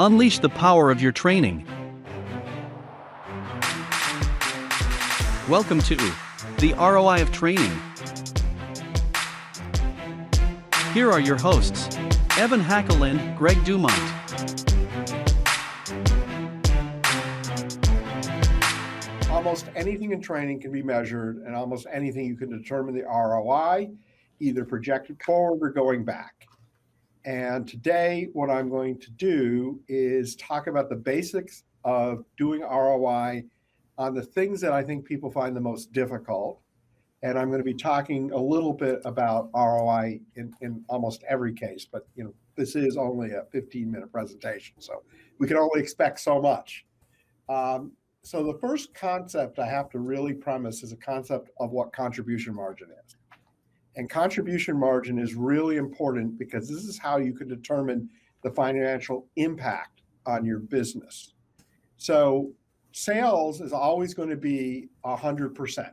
Unleash the power of your training. Welcome to the ROI of Training. Here are your hosts, Evan Hackel and Greg Dumont. Almost anything in training can be measured, and almost anything you can determine the ROI, either projected forward or going back. And today, what I'm going to do is talk about the basics of doing ROI on the things that I think people find the most difficult. And I'm going to be talking a little bit about ROI in almost every case, but this is only a 15-minute presentation, so we can only expect so much. So the first concept I have to really premise is a concept of what contribution margin is. And contribution margin is really important because this is how you can determine the financial impact on your business. So sales is always going to be 100%.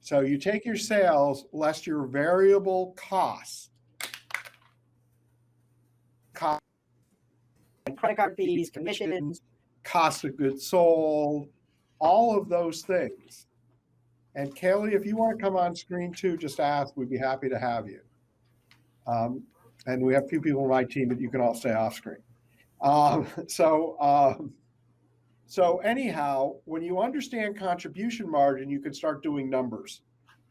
So you take your sales less your variable costs, credit card fees, commissions, cost of goods sold, all of those things. And Kelly, if you want to come on screen too, just ask. We'd be happy to have you. And we have a few people on my team, but you can all stay off screen. So anyhow, when you understand contribution margin, you can start doing numbers.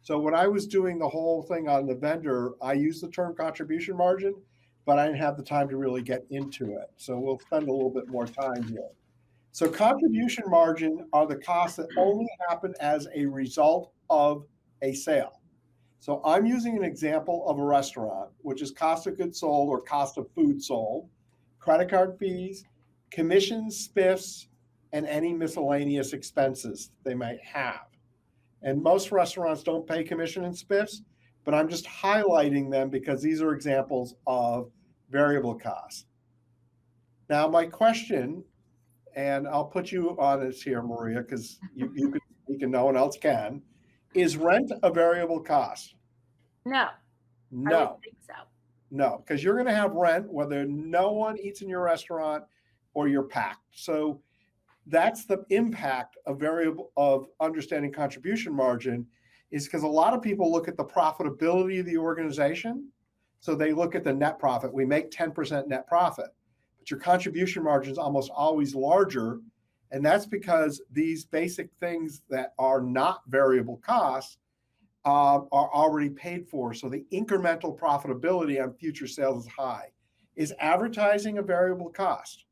So when I was doing the whole thing on the vendor, I used the term contribution margin, but I didn't have the time to really get into it. So we'll spend a little bit more time here. So contribution margin are the costs that only happen as a result of a sale. So I'm using an example of a restaurant, which is cost of goods sold or cost of food sold, credit card fees, commissions, spiffs, and any miscellaneous expenses they might have. And most restaurants don't pay commission and spiffs, but I'm just highlighting them because these are examples of variable costs. Now, my question, and I'll put you on this here, Maria, because you can speak and no one else can. Is rent a variable cost? No. No. I would think so. No, because you're going to have rent whether no one eats in your restaurant or you're packed. So that's the impact of understanding contribution margin, is because a lot of people look at the profitability of the organization. So they look at the net profit. We make 10% net profit. Your contribution margin is almost always larger. And that's because these basic things that are not variable costs are already paid for. So the incremental profitability on future sales is high. Is advertising a variable cost?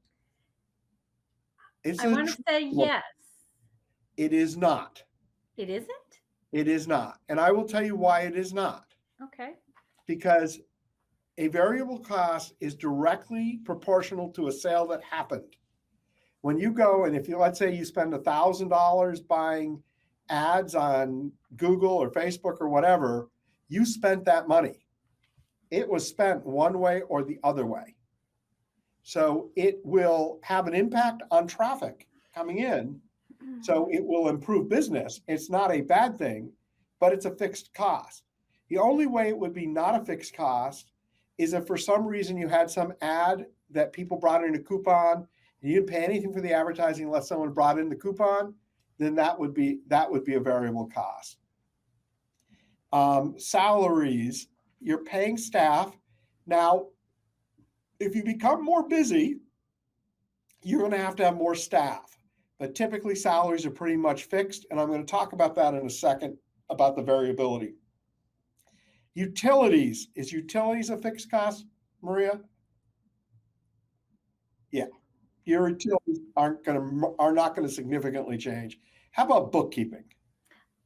I want to say yes. It is not. It isn't? It is not. And I will tell you why it is not. Okay. Because a variable cost is directly proportional to a sale that happened. When you go, and if you, let's say you spend $1,000 buying ads on Google or Facebook or whatever, you spent that money. It was spent one way or the other way. So it will have an impact on traffic coming in. So it will improve business. It's not a bad thing, but it's a fixed cost. The only way it would be not a fixed cost is if for some reason you had some ad that people brought in a coupon and you didn't pay anything for the advertising unless someone brought in the coupon, then that would be a variable cost. Salaries, you're paying staff. Now, if you become more busy, you're going to have more staff. But typically salaries are pretty much fixed, and I'm going to talk about that in a second about the variability. Utilities. Is utilities a fixed cost, Maria? Yeah. Your utilities are not going to significantly change. How about bookkeeping?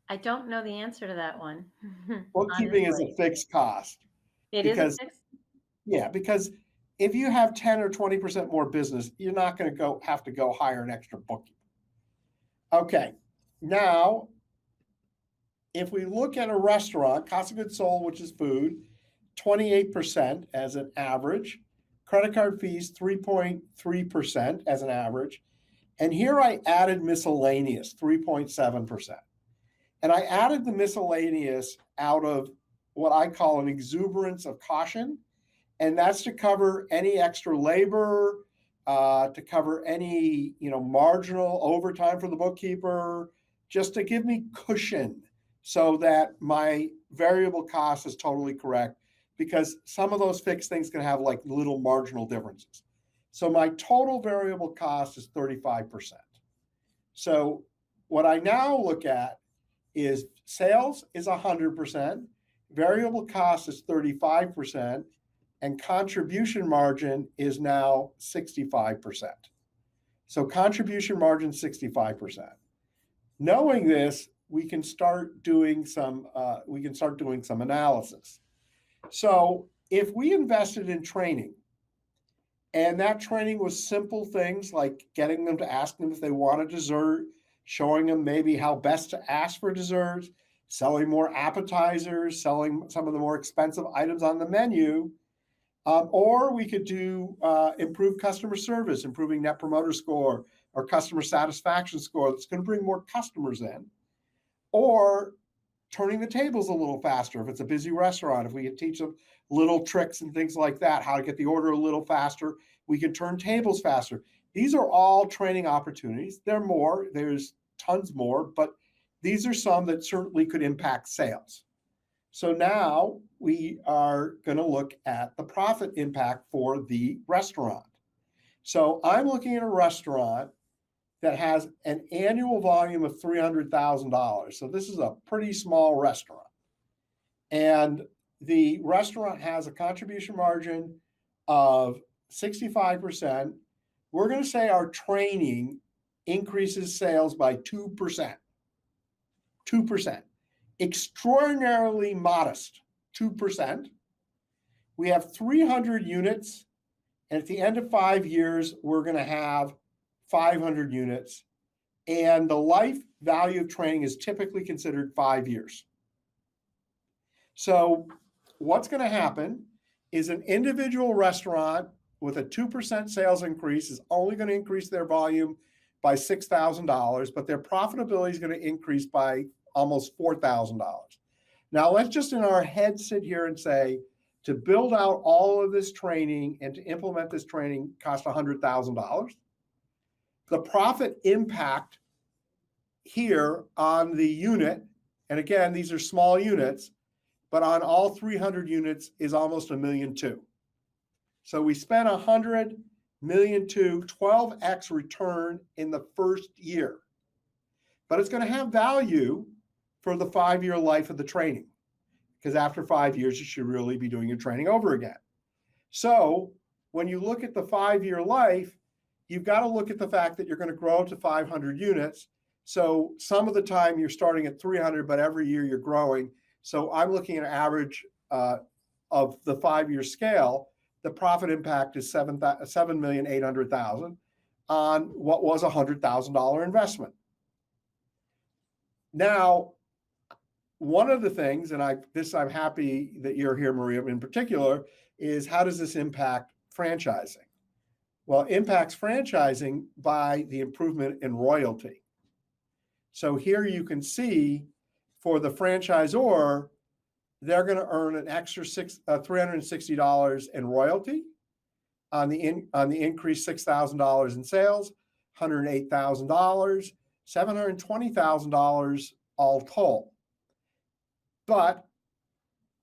I don't know the answer to that one. Bookkeeping is a fixed cost. It is a fixed? Yeah, because if you have 10 or 20% more business, you're not going to have to go hire an extra bookkeeper. Okay. Now, if we look at a restaurant, cost of goods sold, which is food, 28% as an average. Credit card fees, 3.3% as an average. And here I added miscellaneous, 3.7%. And I added the miscellaneous out of what I call an exuberance of caution. And that's to cover any extra labor, to cover any, marginal overtime for the bookkeeper, just to give me cushion so that my variable cost is totally correct, because some of those fixed things can have like little marginal differences. So my total variable cost is 35%. So what I now look at is sales is 100%, variable cost is 35%, and contribution margin is now 65%. So contribution margin 65%. Knowing this, we can start doing some analysis. So if we invested in training, and that training was simple things like getting them to ask them if they want a dessert, showing them maybe how best to ask for desserts, selling more appetizers, selling some of the more expensive items on the menu, or we could do improved customer service, improving net promoter score or customer satisfaction score that's going to bring more customers in, or turning the tables a little faster if it's a busy restaurant. If we can teach them little tricks and things like that, how to get the order a little faster, we can turn tables faster. These are all training opportunities. There's tons more, but these are some that certainly could impact sales. So now we are going to look at the profit impact for the restaurant. So I'm looking at a restaurant that has an annual volume of $300,000. So this is a pretty small restaurant. And the restaurant has a contribution margin of 65%. We're going to say our training increases sales by 2%. 2%. Extraordinarily modest, 2%. We have 300 units, and at the end of 5 years, we're going to have 500 units, and the life value of training is typically considered 5 years. So what's going to happen is an individual restaurant with a 2% sales increase is only going to increase their volume by $6,000, but their profitability is going to increase by almost $4,000. Now let's just in our head sit here and say, to build out all of this training and to implement this training cost $100,000. The profit impact here on the unit, and again, these are small units, but on all 300 units is almost $1.2 million. So we spent $100 million to 12x return in the first year. But it's going to have value for the 5-year life of the training, because after 5 years, you should really be doing your training over again. So when you look at the 5-year life, you've got to look at the fact that you're going to grow to 500 units. So some of the time you're starting at 300, but every year you're growing. So I'm looking at an average of the 5-year scale. The profit impact is $7,800,000 on what was a $100,000 investment. Now, one of the things, and I'm happy that you're here, Maria, in particular, is how does this impact franchising? Well, it impacts franchising by the improvement in royalty. So here you can see for the franchisor, they're going to earn an extra $360 in royalty on the increased $6,000 in sales, $108,000, $720,000 all told. But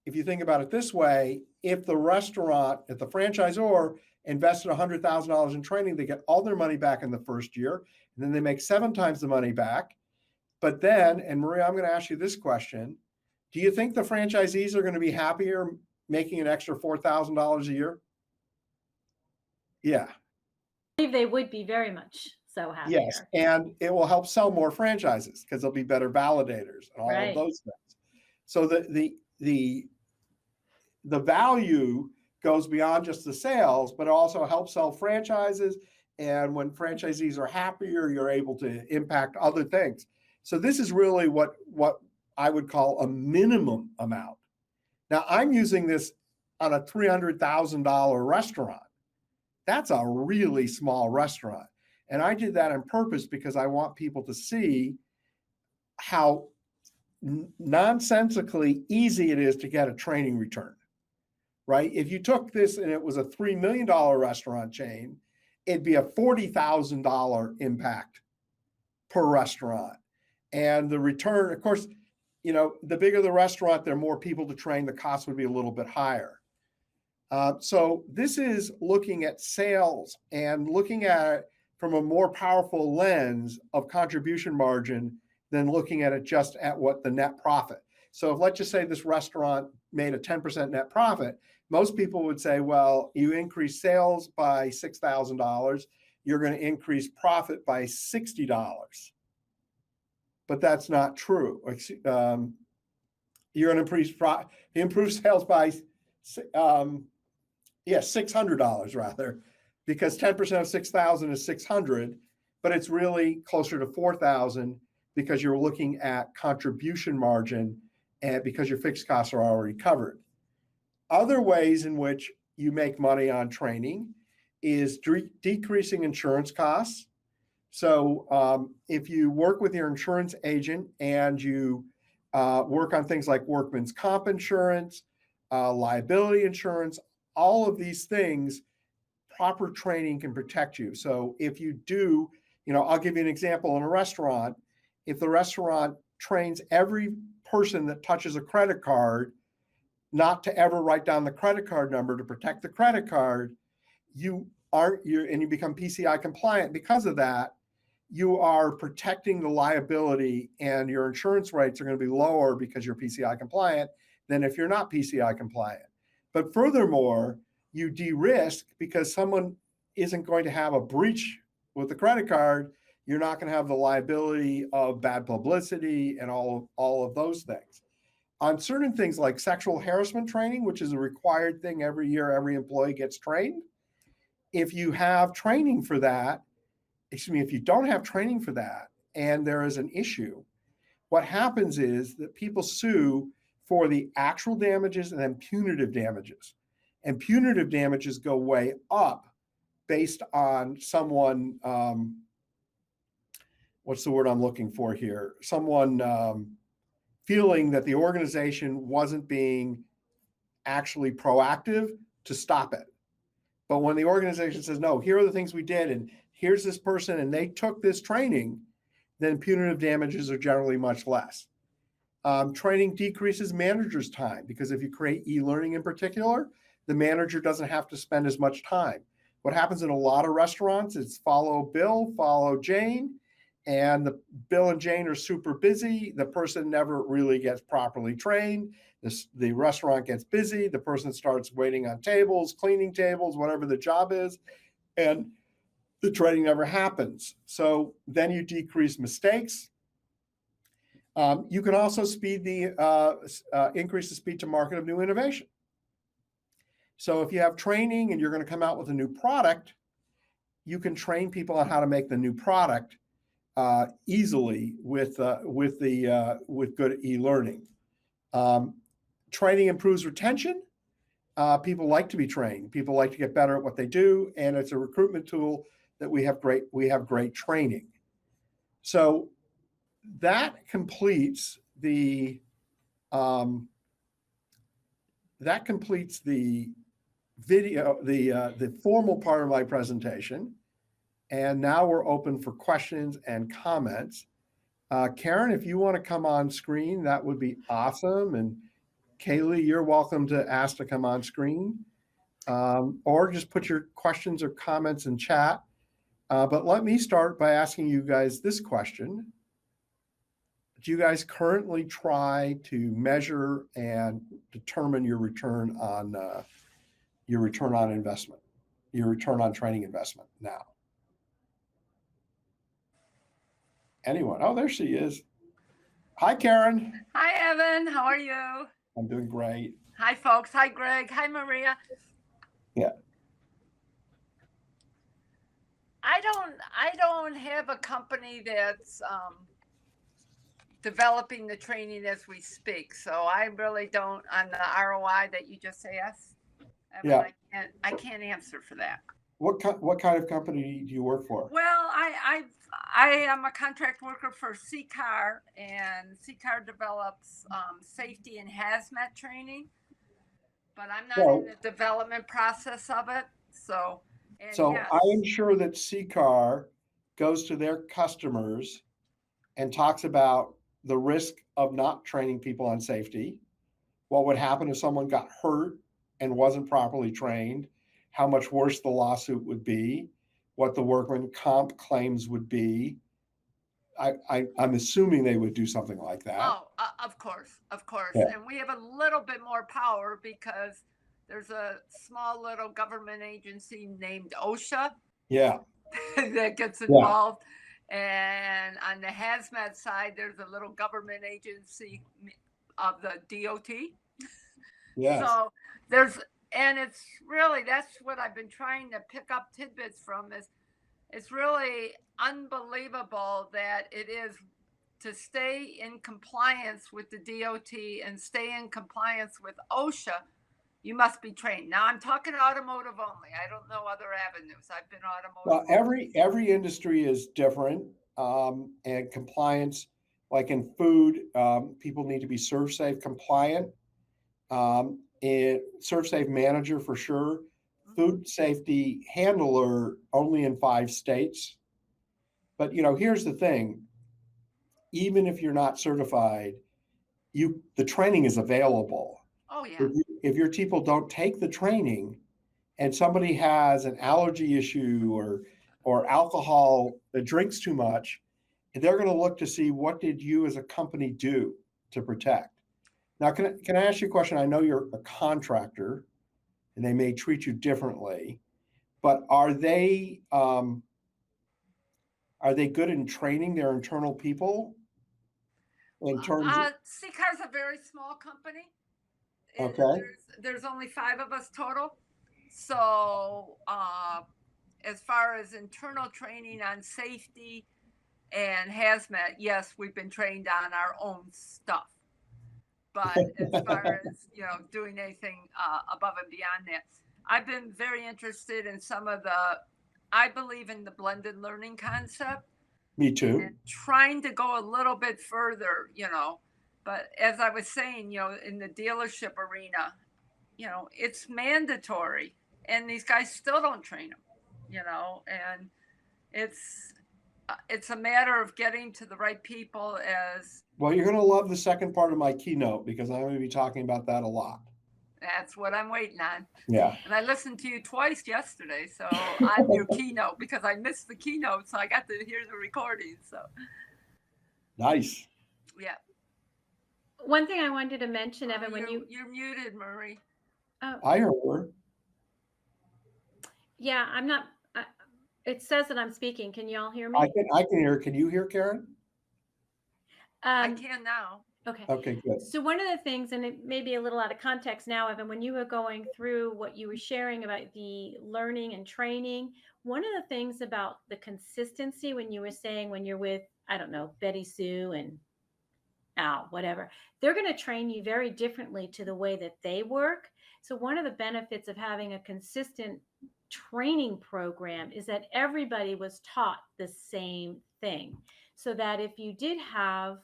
if you think about it this way, if the franchisor invested $100,000 in training, they get all their money back in the first year, and then they make 7 times the money back. But then, and Maria, I'm going to ask you this question. Do you think the franchisees are going to be happier making an extra $4,000 a year? Yeah. I believe they would be very much so happier. Yes, and it will help sell more franchises because they'll be better validators and all of those things. So the value goes beyond just the sales, but it also helps sell franchises. And when franchisees are happier, you're able to impact other things. So this is really what I would call a minimum amount. Now I'm using this on a $300,000 restaurant. That's a really small restaurant. And I did that on purpose because I want people to see how nonsensically easy it is to get a training return, right? If you took this and it was a $3 million restaurant chain it'd be a $40,000 impact per restaurant. And the return, of course, the bigger the restaurant, there are more people to train, the cost would be a little bit higher. So this is looking at sales and looking at it from a more powerful lens of contribution margin than looking at it just at what the net profit. So if, let's just say this restaurant made a 10% net profit, most people would say, well, you increase sales by $6,000, you're going to increase profit by $60. But that's not true. You're going to improve sales by $600 rather, because 10% of 6,000 is 600, but it's really closer to 4,000 because you're looking at contribution margin and because your fixed costs are already covered. Other ways in which you make money on training is decreasing insurance costs. So if you work with your insurance agent and you work on things like workman's comp insurance, liability insurance, all of these things, proper training can protect you. So if you do, I'll give you an example in a restaurant. If the restaurant trains every person that touches a credit card not to ever write down the credit card number to protect the credit card, and you become PCI compliant because of that, you are protecting the liability and your insurance rates are going to be lower because you're PCI compliant than if you're not PCI compliant. But furthermore, you de-risk because someone isn't going to have a breach with the credit card. You're not going to have the liability of bad publicity and all of those things. On certain things like sexual harassment training, which is a required thing every year, every employee gets trained. If you have training for that, if you don't have training for that and there is an issue, what happens is that people sue for the actual damages and then punitive damages. And punitive damages go way up based on someone, what's the word I'm looking for here? Someone feeling that the organization wasn't being actually proactive to stop it. But when the organization says, no, here are the things we did, and here's this person, and they took this training, then punitive damages are generally much less. Training decreases managers' time because if you create e-learning in particular, the manager doesn't have to spend as much time. What happens in a lot of restaurants is follow Bill, follow Jane, and the Bill and Jane are super busy. The person never really gets properly trained. The restaurant gets busy. The person starts waiting on tables, cleaning tables, whatever the job is, and the training never happens. So then you decrease mistakes. You can also increase the speed to market of new innovation. So if you have training and you're going to come out with a new product, you can train people on how to make the new product easily with good e-learning. Training improves retention. People like to be trained. People like to get better at what they do, and it's a recruitment tool that we have great training. So that completes the video, the formal part of my presentation. And now we're open for questions and comments. Karen, if you want to come on screen, that would be awesome. And Kaylee, you're welcome to ask to come on screen, or just put your questions or comments in chat. But let me start by asking you guys this question. Do you guys currently try to measure and determine your return on investment, your return on training investment now? Anyone? Oh, there she is. Hi, Karen. Hi, Evan. How are you? I'm doing great. Hi, folks. Hi, Greg. Hi, Maria. Yeah. I don't have a company that's developing the training as we speak. So I really don't, on the ROI that you just asked, Evan, yeah. I can't answer for that. What kind of company do you work for? Well, I am a contract worker for CCAR, and CCAR develops safety and hazmat training, but I'm not in the development process of it. So And So yes, I am sure that CCAR goes to their customers and talks about the risk of not training people on safety, what would happen if someone got hurt and wasn't properly trained, how much worse the lawsuit would be, what the workman comp claims would be. I'm assuming they would do something like that. oh, of course, of course. Yeah. And we have a little bit more power because there's a small little government agency named OSHA Yeah. that gets involved. And on the hazmat side, there's a little government agency of the DOT. Yes. So there's, and it's really, that's what I've been trying to pick up tidbits from is it's really unbelievable that it is to stay in compliance with the DOT and stay in compliance with OSHA. You must be trained. Now I'm talking automotive only. I don't know other avenues. I've been automotive. Well, every industry is different, and compliance, like in food, people need to be ServSafe compliant. And ServSafe manager for sure. Food safety handler only in 5 states. But here's the thing: even if you're not certified, the training is available. Oh yeah. If your people don't take the training, and somebody has an allergy issue or alcohol that drinks too much, they're going to look to see what did you as a company do to protect. Now, can I ask you a question? I know you're a contractor, and they may treat you differently, but are they good in training their internal people? In terms of CCAR's a very small company. Okay. There's only 5 of us total. So as far as internal training on safety and hazmat, yes, we've been trained on our own stuff. But as far as doing anything above and beyond that, I've been very interested in some of I believe in the blended learning concept. Me too. And trying to go a little bit further, but as I was saying, in the dealership arena, it's mandatory, and these guys still don't train them, and it's a matter of getting to the right people. Well, you're going to love the second part of my keynote because I'm going to be talking about that a lot. That's what I'm waiting on. Yeah. And I listened to you twice yesterday, so on your keynote, because I missed the keynote, so I got to hear the recording. So nice. Yeah. One thing I wanted to mention, Evan, when you're muted, Marie. Oh. I heard her. Yeah, I'm not. It says that I'm speaking. Can you all hear me? I can hear. Can you hear, Karen? I can now. Okay. Okay, good. So one of the things, and it may be a little out of context now, Evan, when you were going through what you were sharing about the learning and training, one of the things about the consistency when you were saying when you're with, I don't know, Betty Sue and Al, whatever, they're going to train you very differently to the way that they work. So one of the benefits of having a consistent training program is that everybody was taught the same thing. So that if you did have,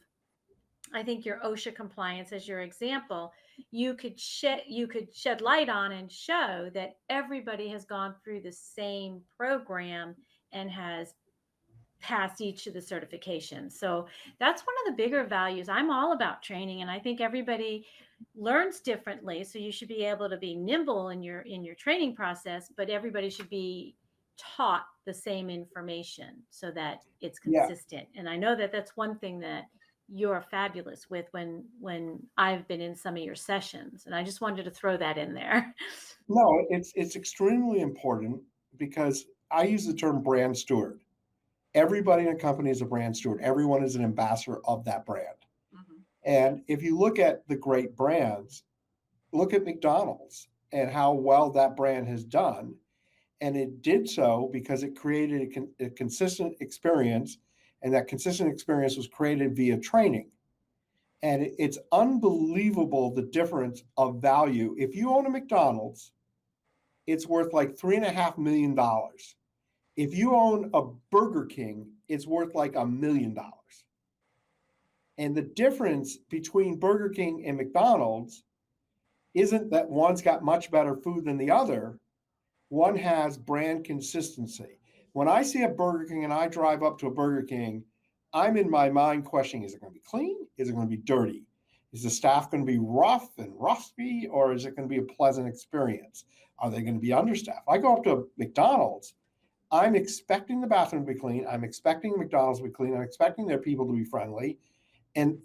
I think, your OSHA compliance as your example, you could shed light on and show that everybody has gone through the same program and has passed each of the certifications. So that's one of the bigger values. I'm all about training, and I think everybody learns differently. So you should be able to be nimble in your training process, but everybody should be taught the same information so that it's consistent. Yeah. And I know that that's one thing that you're fabulous with when I've been in some of your sessions, and I just wanted to throw that in there. No, it's extremely important because I use the term brand steward. Everybody in a company is a brand steward. Everyone is an ambassador of that brand. Mm-hmm. And if you look at the great brands, look at McDonald's and how well that brand has done. And it did so because it created a consistent experience, and that consistent experience was created via training. And it's unbelievable the difference of value. If you own a McDonald's, it's worth like $3.5 million. If you own a Burger King, it's worth like $1 million. And the difference between Burger King and McDonald's isn't that one's got much better food than the other. one has brand consistency. When I see a Burger King and I drive up to a Burger King, I'm in my mind questioning, is it going to be clean? Is it going to be dirty? Is the staff going to be rough and rusty, or is it going to be a pleasant experience? Are they going to be understaffed? I go up to McDonald's, I'm expecting the bathroom to be clean. I'm expecting McDonald's to be clean. I'm expecting their people to be friendly. And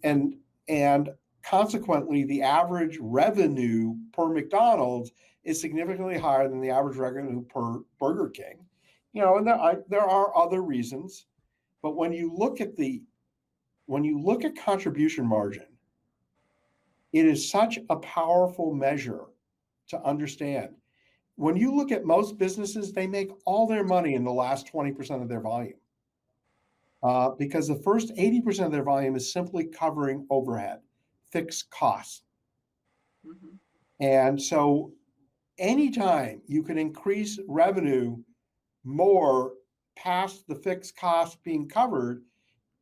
consequently, the average revenue per McDonald's is significantly higher than the average revenue per Burger King. And there are other reasons, but when you look at contribution margin, it is such a powerful measure to understand. When you look at most businesses, they make all their money in the last 20% of their volume, because the first 80% of their volume is simply covering overhead, fixed costs. Mm-hmm. And so anytime you can increase revenue more past the fixed costs being covered,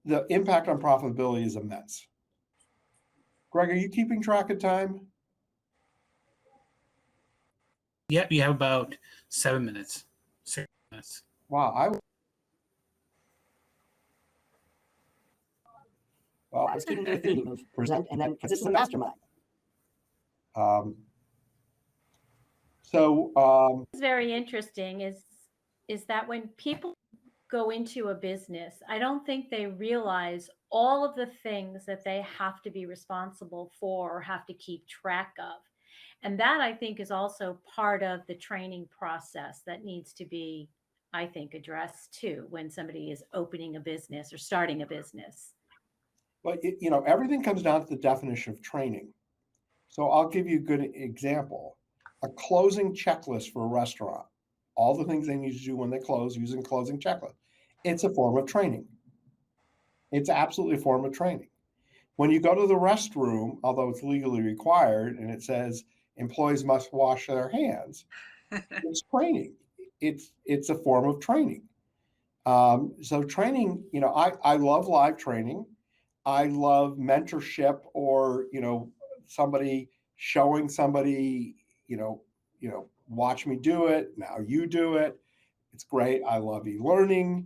the impact on profitability is immense. Greg, are you keeping track of time? Yep, you have about 7 minutes. 6 minutes. Wow, I was keeping to a theme of present and then because this is a mastermind. What's very interesting is that when people go into a business, I don't think they realize all of the things that they have to be responsible for or have to keep track of. And that, I think, is also part of the training process that needs to be, I think, addressed too when somebody is opening a business or starting a business. But everything comes down to the definition of training. So I'll give you a good example. A closing checklist for a restaurant. All the things they need to do when they close using closing checklist. It's a form of training. It's absolutely a form of training. When you go to the restroom, although it's legally required and it says employees must wash their hands, it's training. It's a form of training. So training, I love live training. I love mentorship, or somebody showing somebody, watch me do it. Now you do it. It's great. I love eLearning.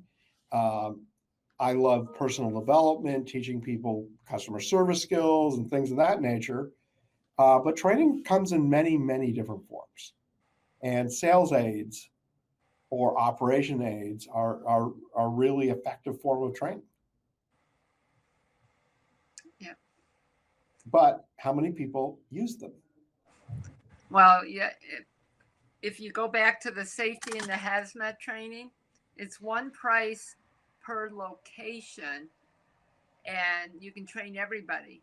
I love personal development, teaching people customer service skills and things of that nature. But training comes in many, many different forms. And sales aids or operation aids are really effective form of training. Yeah. But how many people use them? Well, yeah. If you go back to the safety and the hazmat training, it's one price per location, and you can train everybody.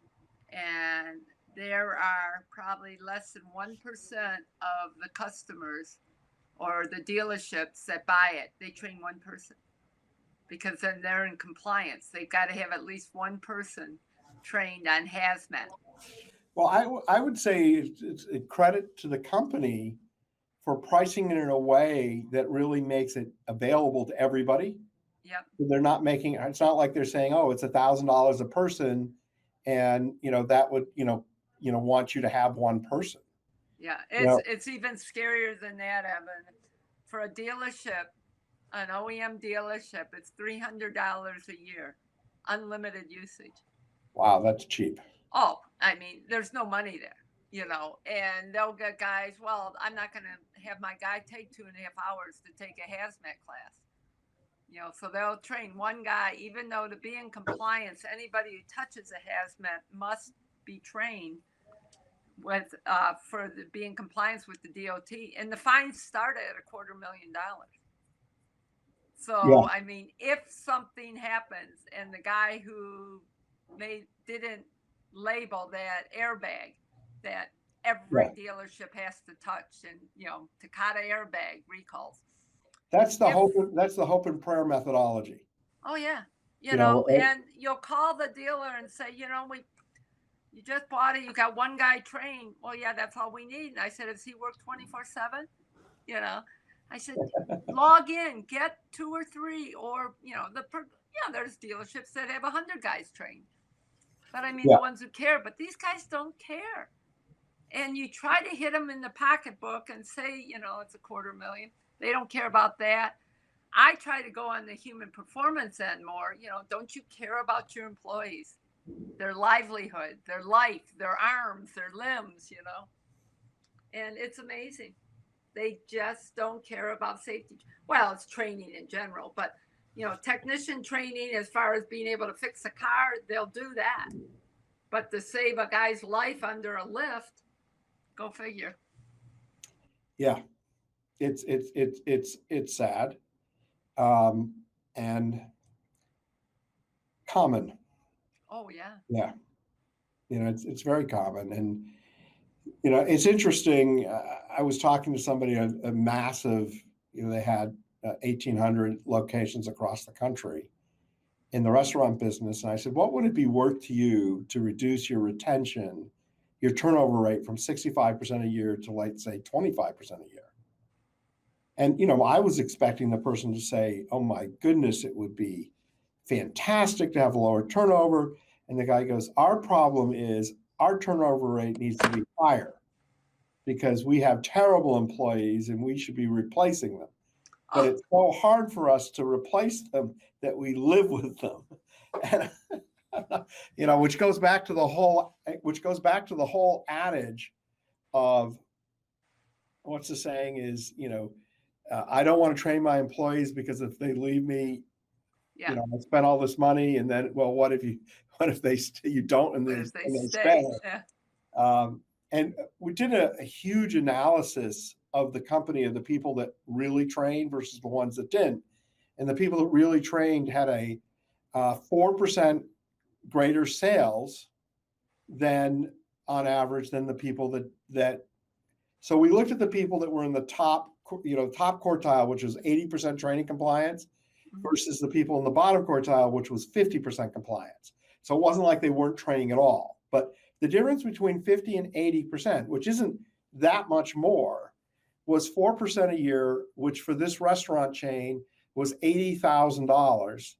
And there are probably less than 1% of the customers or the dealerships that buy it. They train one person because then they're in compliance. They've got to have at least one person trained on hazmat. Well, I would say it's a credit to the company for pricing it in a way that really makes it available to everybody. Yep. They're not making, it's not like they're saying, oh, it's $1,000 a person, and that would want you to have one person. Yeah, it's even scarier than that, Evan. For a dealership, an OEM dealership, it's $300 a year, unlimited usage. Wow, that's cheap. Oh, I mean, there's no money there, and they'll get guys, well, I'm not going to have my guy take 2.5 hours to take a hazmat class. So they'll train one guy, even though to be in compliance, anybody who touches a hazmat must be trained with be in compliance with the DOT, and the fines start at $250,000. So yeah. I mean, if something happens and the guy who didn't label that airbag that every dealership has to touch, and Takata airbag recalls. That's the hope. That's the hope and prayer methodology. Oh yeah, and you'll call the dealer and say, you just bought it. You got one guy trained. Well, yeah, that's all we need. And I said, does he work 24/7? I said, log in, get 2 or 3, or there's dealerships that have 100 guys trained. But I mean, the ones who care. But these guys don't care. and you try to hit them in the pocketbook and say, you know, it's $250,000. They don't care about that. I try to go on the human performance end more. You know, don't you care about your employees, their livelihood, their life, their arms, their limbs, you know? And it's amazing. They just don't care about safety. Well, it's training in general, but you know, technician training as far as being able to fix a car, they'll do that. But to save a guy's life under a lift, go figure. Yeah, it's sad, and common. Oh yeah. Yeah, you know, it's very common, and you know, it's interesting. I was talking to somebody, a massive, you know, they had 1,800 locations across the country in the restaurant business, and I said, what would it be worth to you to reduce your retention, your turnover rate from 65% a year to, like, say, 25% a year? And, you know, I was expecting the person to say, oh my goodness, it would be fantastic to have a lower turnover. And the guy goes, our problem is our turnover rate needs to be higher because we have terrible employees and we should be replacing them. But it's so hard for us to replace them that we live with them. And, you know, which goes back to the whole adage of, what's the saying is, you know, I don't want to train my employees because if they leave me, Yeah. you know, I spent all this money, and then, well, what if they you don't, and But they if they stay, yeah. And we did a huge analysis of the company of the people that really trained versus the ones that didn't, and the people that really trained had a 4% greater sales than on average than the people that. So we looked at the people that were in the top quartile, which was 80% training compliance, versus the people in the bottom quartile, which was 50% compliance. So it wasn't like they weren't training at all. But the difference between 50 and 80%, which isn't that much more, was 4% a year, which for this restaurant chain was $80,000.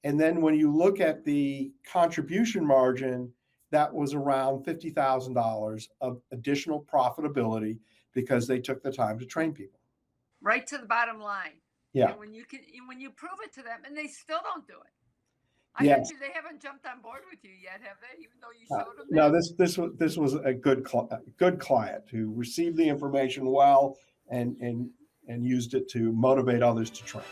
And then when you look at the contribution margin, that was around $50,000 of additional profitability because they took the time to train people. Right to the bottom line. Yeah. And when you prove it to them, and they still don't do it. I Yes. bet you they haven't jumped on board with you yet, have they? Even though you showed them. No, this was a good client who received the information well and used it to motivate others to train.